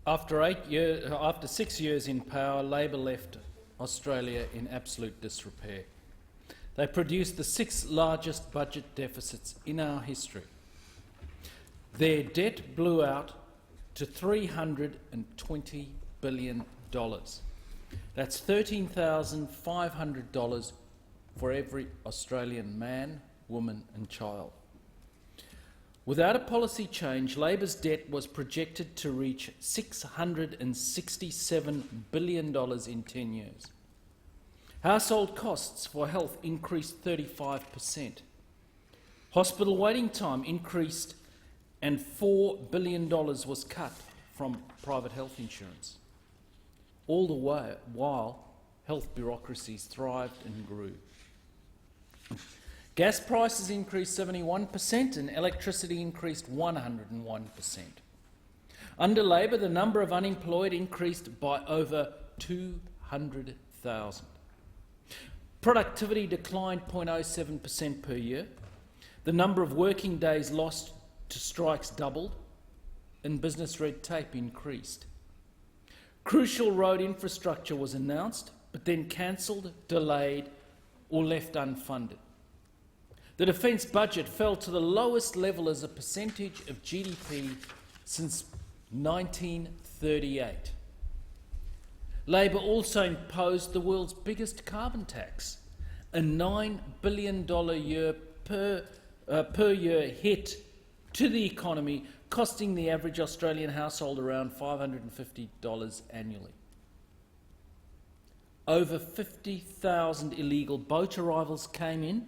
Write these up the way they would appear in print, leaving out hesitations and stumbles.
After 6 years in power, Labor left Australia in absolute disrepair. They produced the 6th largest budget deficits in our history. Their debt blew out to $320 billion. That's $13,500 for every Australian man, woman and child. Without a policy change, Labor's debt was projected to reach $667 billion in 10 years. Household costs for health increased 35%. Hospital waiting time increased and $4 billion was cut from private health insurance. All the while, health bureaucracies thrived and grew. Gas prices increased 71% and electricity increased 101%. Under Labor, the number of unemployed increased by over 200,000. Productivity declined 0.07% per year. The number of working days lost to strikes doubled, and business red tape increased. Crucial road infrastructure was announced, but then cancelled, delayed, or left unfunded. The defence budget fell to the lowest level as a percentage of GDP since 1938. Labor also imposed the world's biggest carbon tax, a $9 billion per year hit to the economy, costing the average Australian household around $550 annually. Over 50,000 illegal boat arrivals came in,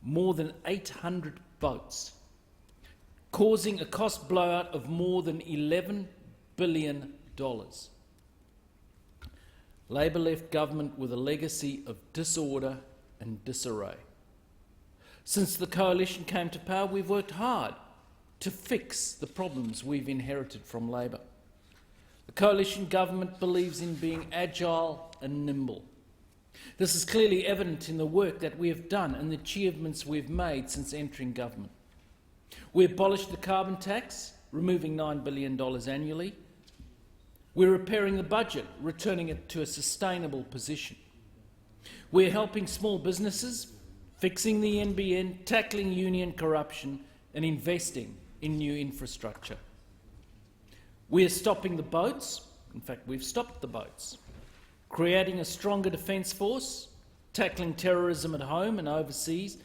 more than 800 boats, causing a cost blowout of more than $11 billion. Labor left government with a legacy of disorder and disarray. Since the coalition came to power, we've worked hard to fix the problems we've inherited from Labor. The coalition government believes in being agile and nimble. This is clearly evident in the work that we have done and the achievements we've made since entering government. We abolished the carbon tax, removing $9 billion annually. We're repairing the budget, returning it to a sustainable position. We're helping small businesses, fixing the NBN, tackling union corruption and investing in new infrastructure. We're stopping the boats. In fact, we've stopped the boats. Creating a stronger defence force, tackling terrorism at home and overseas,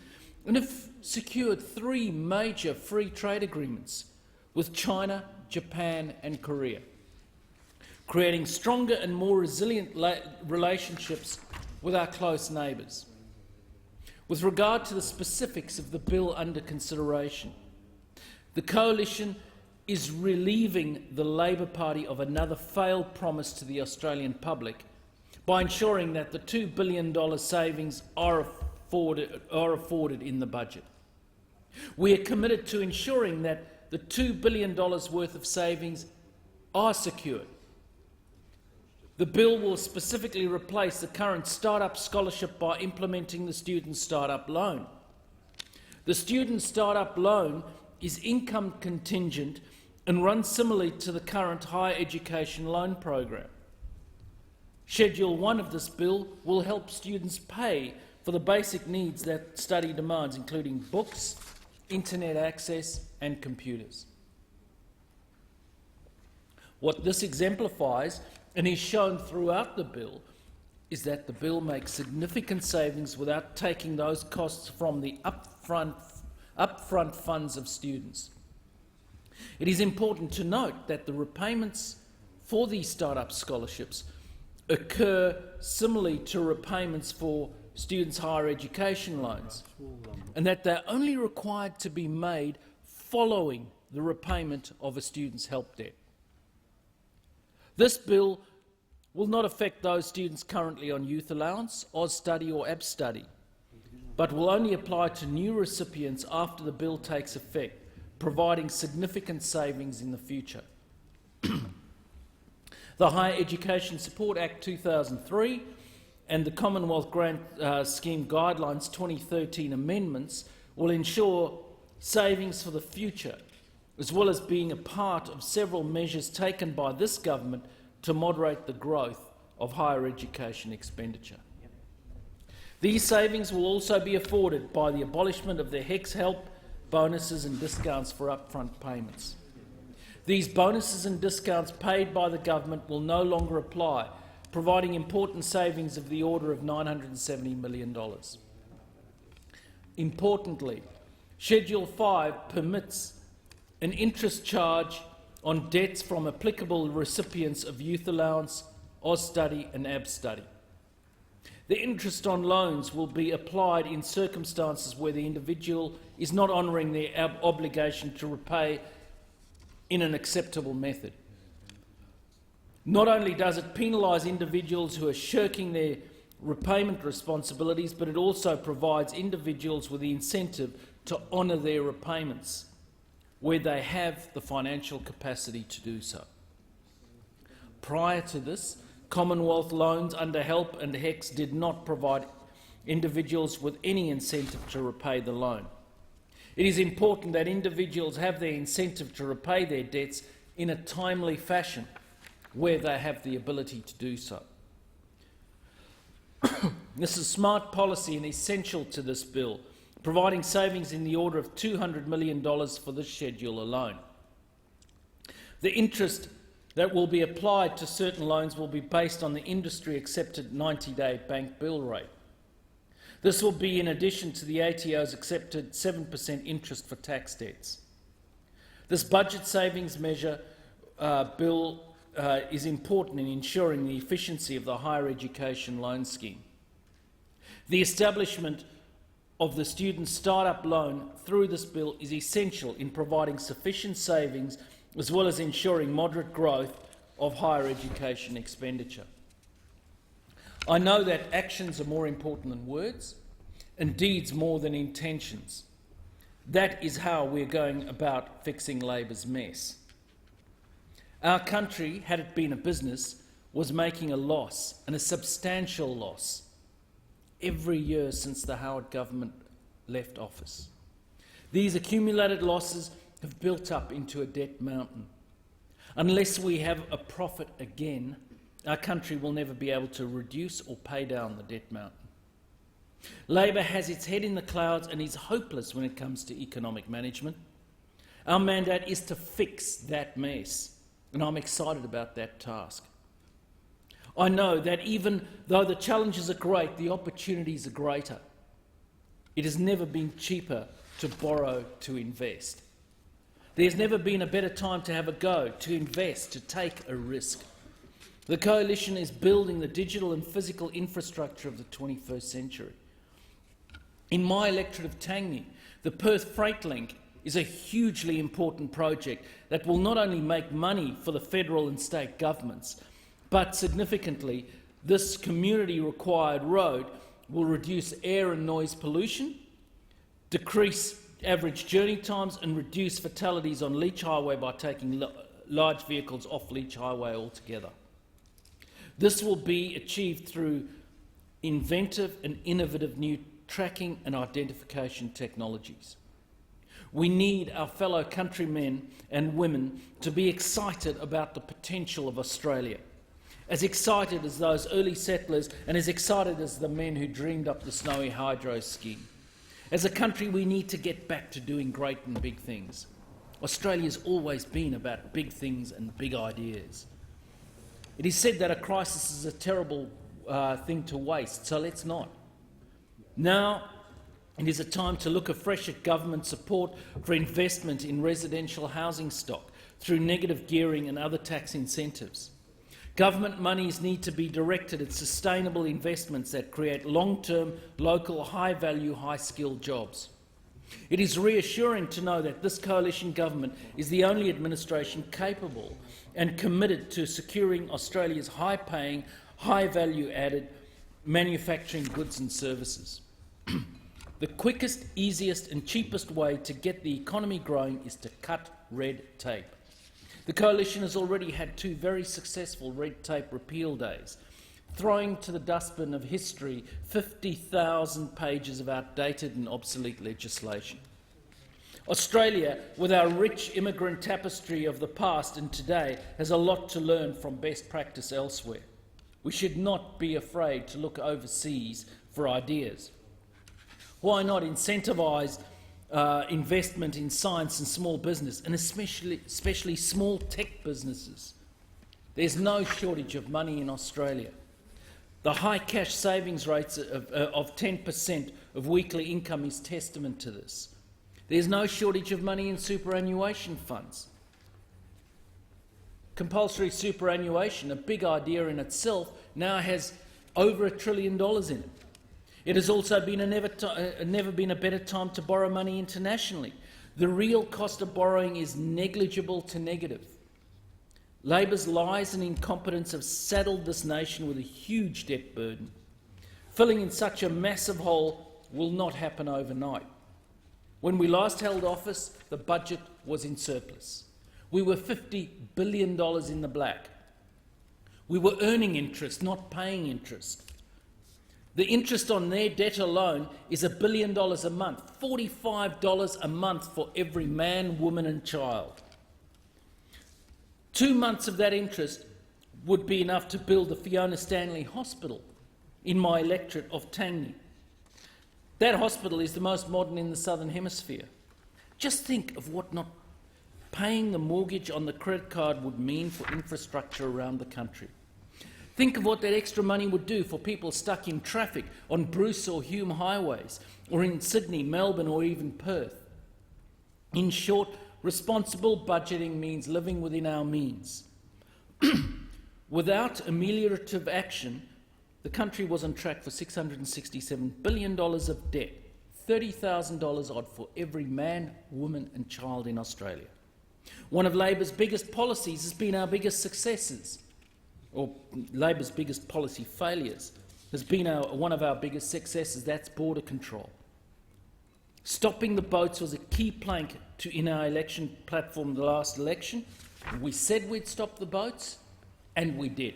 and have secured 3 major free trade agreements with China, Japan and Korea, creating stronger and more resilient relationships with our close neighbours. With regard to the specifics of the bill under consideration, the coalition is relieving the Labor Party of another failed promise to the Australian public by ensuring that the $2 billion savings are afforded in the budget. We are committed to ensuring that the $2 billion worth of savings are secured. The bill will specifically replace the current start-up scholarship by implementing the Student Start-up Loan. The Student Start-up Loan is income contingent and runs similarly to the current higher education loan program. Schedule 1 of this bill will help students pay for the basic needs that study demands, including books, internet access and computers. What this exemplifies, and is shown throughout the bill, is that the bill makes significant savings without taking those costs from the upfront funds of students. It is important to note that the repayments for these start-up scholarships occur similarly to repayments for students' higher education loans, and that they're only required to be made following the repayment of a student's help debt. This bill will not affect those students currently on youth allowance, Austudy or AbStudy, but will only apply to new recipients after the bill takes effect, providing significant savings in the future. The Higher Education Support Act 2003 and the Commonwealth Grant Scheme Guidelines 2013 amendments will ensure savings for the future, as well as being a part of several measures taken by this government to moderate the growth of higher education expenditure. These savings will also be afforded by the abolishment of the HECS help, bonuses and discounts for upfront payments. These bonuses and discounts paid by the government will no longer apply, providing important savings of the order of $970 million. Importantly, Schedule 5 permits an interest charge on debts from applicable recipients of youth allowance, Austudy and Abstudy. The interest on loans will be applied in circumstances where the individual is not honouring their obligation to repay in an acceptable method. Not only does it penalise individuals who are shirking their repayment responsibilities, but it also provides individuals with the incentive to honour their repayments where they have the financial capacity to do so. Prior to this, Commonwealth loans under HELP and HECS did not provide individuals with any incentive to repay the loan. It is important that individuals have their incentive to repay their debts in a timely fashion where they have the ability to do so. This is smart policy and essential to this bill, providing savings in the order of $200 million for this schedule alone. The interest that will be applied to certain loans will be based on the industry-accepted 90-day bank bill rate. This will be in addition to the ATO's accepted 7% interest for tax debts. This budget savings measure bill is important in ensuring the efficiency of the higher education loan scheme. The establishment of the student start-up loan through this bill is essential in providing sufficient savings as well as ensuring moderate growth of higher education expenditure. I know that actions are more important than words and deeds more than intentions. That is how we're going about fixing Labor's mess. Our country, had it been a business, was making a loss, and a substantial loss, every year since the Howard government left office. These accumulated losses have built up into a debt mountain. Unless we have a profit again, our country will never be able to reduce or pay down the debt mountain. Labor has its head in the clouds and is hopeless when it comes to economic management. Our mandate is to fix that mess, and I'm excited about that task. I know that even though the challenges are great, the opportunities are greater. It has never been cheaper to borrow to invest. There's never been a better time to have a go, to invest, to take a risk. The Coalition is building the digital and physical infrastructure of the 21st century. In my electorate of Tangney, the Perth Freight Link is a hugely important project that will not only make money for the federal and state governments, but significantly, this community-required road will reduce air and noise pollution, decrease average journey times and reduce fatalities on Leach Highway by taking large vehicles off Leach Highway altogether. This will be achieved through inventive and innovative new tracking and identification technologies. We need our fellow countrymen and women to be excited about the potential of Australia, as excited as those early settlers and as excited as the men who dreamed up the Snowy Hydro scheme. As a country, we need to get back to doing great and big things. Australia's always been about big things and big ideas. It is said that a crisis is a terrible thing to waste, so let's not. Now it is a time to look afresh at government support for investment in residential housing stock through negative gearing and other tax incentives. Government monies need to be directed at sustainable investments that create long-term, local, high-value, high-skilled jobs. It is reassuring to know that this coalition government is the only administration capable and committed to securing Australia's high-paying, high-value-added manufacturing goods and services. The quickest, easiest and cheapest way to get the economy growing is to cut red tape. The Coalition has already had 2 very successful red tape repeal days, throwing to the dustbin of history 50,000 pages of outdated and obsolete legislation. Australia, with our rich immigrant tapestry of the past and today, has a lot to learn from best practice elsewhere. We should not be afraid to look overseas for ideas. Why not incentivise investment in science and small business, and especially small tech businesses? There's no shortage of money in Australia. The high cash savings rates of 10% of weekly income is testament to this. There's no shortage of money in superannuation funds. Compulsory superannuation, a big idea in itself, now has over $1 trillion in it. It has also been never been a better time to borrow money internationally. The real cost of borrowing is negligible to negative. Labor's lies and incompetence have saddled this nation with a huge debt burden. Filling in such a massive hole will not happen overnight. When we last held office, the budget was in surplus. We were $50 billion in the black. We were earning interest, not paying interest. The interest on their debt alone is $1 billion a month, $45 a month for every man, woman and child. 2 months of that interest would be enough to build the Fiona Stanley Hospital in my electorate of Tangney. That hospital is the most modern in the Southern Hemisphere. Just think of what not paying the mortgage on the credit card would mean for infrastructure around the country. Think of what that extra money would do for people stuck in traffic on Bruce or Hume highways, or in Sydney, Melbourne or even Perth. In short, responsible budgeting means living within our means. Without ameliorative action, the country was on track for $667 billion of debt, $30,000 odd for every man, woman and child in Australia. One of Labor's biggest policies has been our biggest successes, or Labor's biggest policy failures has been one of our biggest successes, that's border control. Stopping the boats was a key plank in our election platform the last election. We said we'd stop the boats, and we did.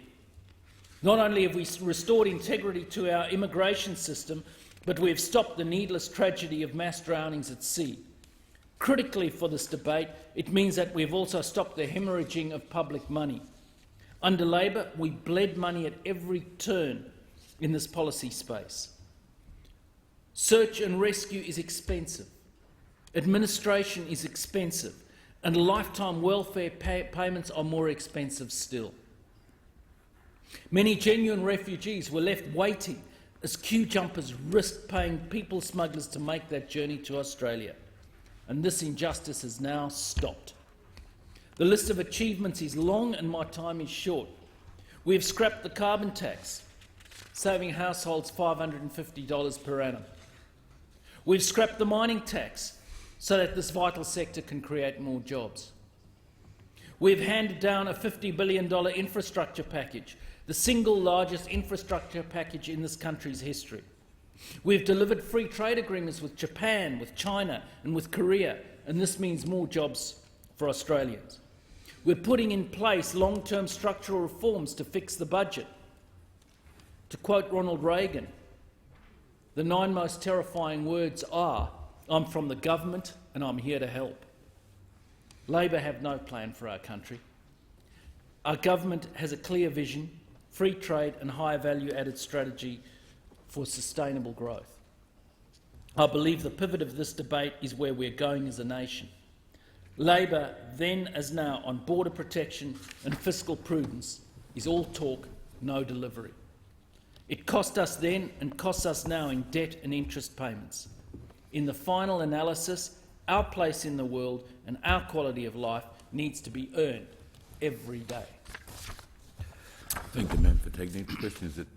Not only have we restored integrity to our immigration system, but we have stopped the needless tragedy of mass drownings at sea. Critically for this debate, it means that we have also stopped the hemorrhaging of public money. Under Labor, we bled money at every turn in this policy space. Search and rescue is expensive. Administration is expensive. And lifetime welfare payments are more expensive still. Many genuine refugees were left waiting as queue jumpers risked paying people smugglers to make that journey to Australia. And this injustice has now stopped. The list of achievements is long and my time is short. We have scrapped the carbon tax, saving households $550 per annum. We've scrapped the mining tax so that this vital sector can create more jobs. We've handed down a $50 billion infrastructure package, the single largest infrastructure package in this country's history. We've delivered free trade agreements with Japan, with China and with Korea, and this means more jobs for Australians. We're putting in place long-term structural reforms to fix the budget. To quote Ronald Reagan, the 9 most terrifying words are, "I'm from the government and I'm here to help." Labor have no plan for our country. Our government has a clear vision, free trade and higher value-added strategy for sustainable growth. I believe the pivot of this debate is where we're going as a nation. Labor, then as now, on border protection and fiscal prudence is all talk, no delivery. It cost us then and costs us now in debt and interest payments. In the final analysis, our place in the world and our quality of life needs to be earned every day. Thank the member for taking the question. Is it